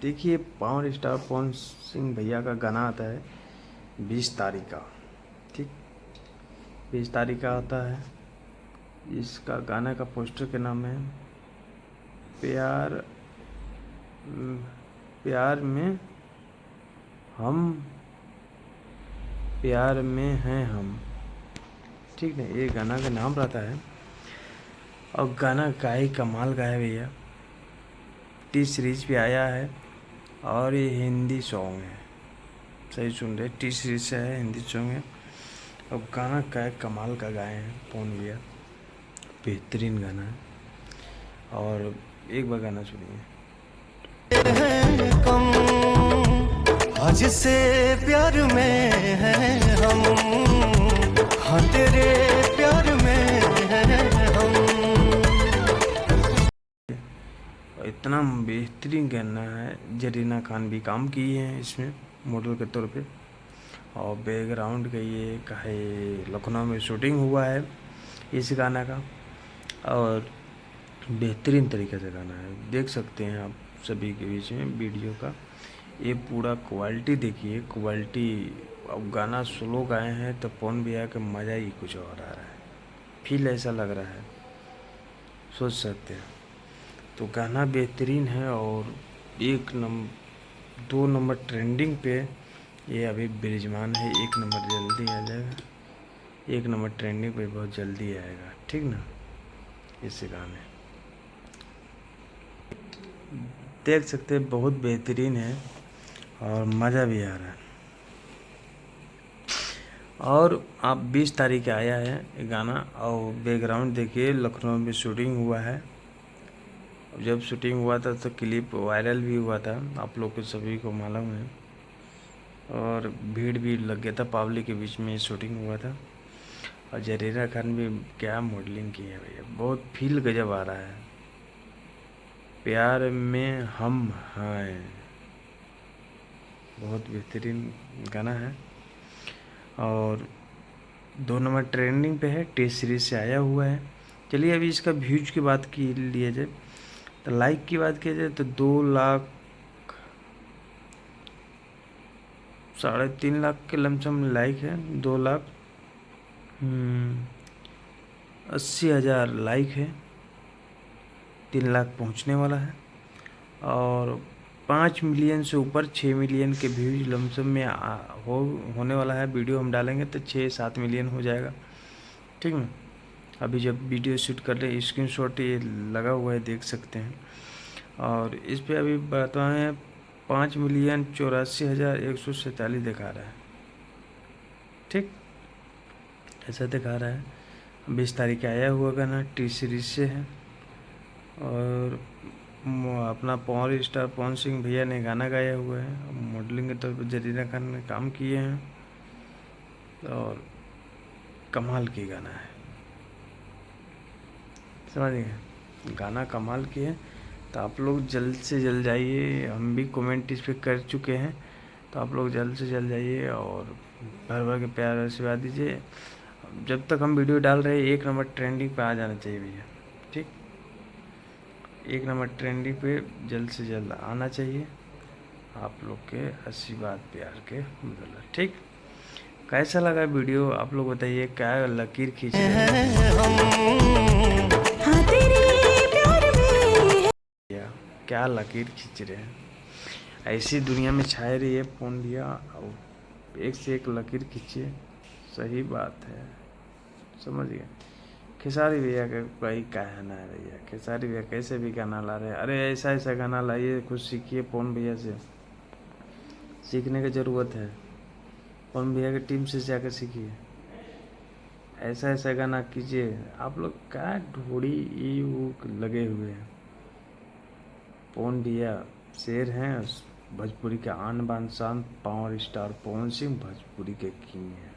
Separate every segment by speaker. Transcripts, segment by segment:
Speaker 1: देखिए power star Pawan Singh भैया का गाना आता है 20 तारीख का। ठीक, 20 तारीख का आता है। इसका गाना का पोस्टर के नाम है प्यार प्यार में हम, प्यार में हैं हम। ठीक है, ये गाना का नाम रहता है और गाना का ही कमाल का है भैया। टी सीरीज पे आया है और ये हिंदी सॉन्ग है। सही सुन रहे, टी सीरीज से है, हिंदी सॉन्ग है और गाना का है कमाल का गाए हैं पवन भैया। बेहतरीन गाना है और एक बार गाना सुनिए।
Speaker 2: आज से प्यार में है हम, हाँ तेरे प्यार में है हम।
Speaker 1: इतना बेहतरीन गाना है। जरीना खान भी काम की है इसमें मॉडल के तौर पे और बैकग्राउंड का ये कहे लखनऊ में शूटिंग हुआ है इस गाना का और बेहतरीन तरीके से गाना है। देख सकते हैं आप सभी के बीच में वीडियो का ये पूरा क्वालिटी देखिए, क्वालिटी। अब गाना स्लो गाए हैं तो पवन भैया का मज़ा ही कुछ और आ रहा है, फील ऐसा लग रहा है, सोच सकते हैं। तो गाना बेहतरीन है और 2 नंबर ट्रेंडिंग पे ये अभी विराजमान है। 1 नंबर जल्दी आ जाएगा, 1 नंबर ट्रेंडिंग पे बहुत जल्दी आएगा। ठीक ना, इस गाने देख सकते हैं, बहुत बेहतरीन है और मज़ा भी आ रहा है। और आप 20 तारीख आया है ये गाना और बैकग्राउंड देखिए, लखनऊ में शूटिंग हुआ है। जब शूटिंग हुआ था तो क्लिप वायरल भी हुआ था, आप लोग को सभी को मालूम है। और भीड़ भी लग गया था, पब्लिक के बीच में शूटिंग हुआ था। और जरीना खान भी क्या मॉडलिंग की है भैया, बहुत फील गजब आ रहा है। प्यार में हम हैं, बहुत बेहतरीन गाना है और 2 नंबर ट्रेंडिंग पे है, टेस्ट सीरीज से आया हुआ है। चलिए अभी इसका व्यूज की बात की लिया जाए तो लाइक की बात किया जाए तो 2 लाख 3.5 लाख के लमसम लाइक है। 2,80,000 लाइक है, 3 लाख पहुंचने वाला है और 5 मिलियन से ऊपर 6 मिलियन के व्यूज लमसम में होने वाला है। वीडियो हम डालेंगे तो 6-7 मिलियन हो जाएगा। ठीक है, अभी जब वीडियो शूट कर रहे स्क्रीनशॉट ये लगा हुआ है, देख सकते हैं। और इस पे अभी बताएं 5,84,147 दिखा रहा है। ठीक, ऐसा दिखा रहा है। 20 तारीख आया हुआ गाना टी सीरीज से है और अपना पावर स्टार पवन सिंह भैया ने गाना गाया हुआ है। मॉडलिंग के तौर पर जरीना खान ने काम किए हैं और कमाल की गाना है, समझिए। गाना कमाल की है तो आप लोग जल्द से जल्द जाइए। हम भी कमेंट इस पर कर चुके हैं तो आप लोग जल्द से जल्द जाइए और भर भर के प्यार आशीर्वाद दीजिए। जब तक हम वीडियो डाल रहे हैं 1 नंबर ट्रेंडिंग पे आ जाना चाहिए भैया। ठीक, 1 नंबर ट्रेंडिंग पे जल्द से जल्द आना चाहिए आप लोग के आशीर्वाद प्यार के बदौलत। ठीक, कैसा लगा वीडियो आप लोग बताइए। क्या लकीर खींच रहे हैं, क्या लकीर खींच रहे हैं। ऐसी दुनिया में छाए रहिए पवन भैया और एक से एक लकीर खींचिए। सही बात है, समझ गए। खेसारी भैया का भाई कहना है भैया, खेसारी भैया कैसे भी गाना ला रहे हैं। अरे ऐसा ऐसा गाना लाइए, कुछ सीखिए पवन भैया से। सीखने की ज़रूरत है, पवन भैया की टीम से जाकर सीखिए। ऐसा ऐसा गाना कीजिए। आप लोग क्या ढोड़ी ये वो लगे हुए हैं। पवन भैया शेर हैं, भोजपुरी के आन बान शान। पावर स्टार पवन सिंह भोजपुरी के किंग हैं।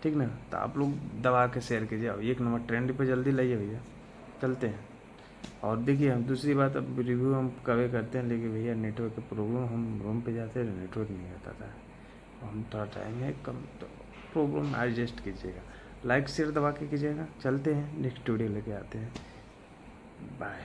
Speaker 1: ठीक ना, तो आप लोग दबा के शेयर कीजिए और 1 नंबर ट्रेंड पे जल्दी लाइए भैया। चलते हैं और देखिए, हम दूसरी बात अब रिव्यू हम कभी करते हैं लेकिन भैया नेटवर्क का प्रॉब्लम, हम रूम पे जाते हैं नेटवर्क नहीं आता था। हम थोड़ा टाइम है कम तो प्रॉब्लम एडजस्ट कीजिएगा। लाइक शेयर दबा के कीजिएगा। चलते हैं, नेक्स्ट वीडियो लेके आते हैं। बाय।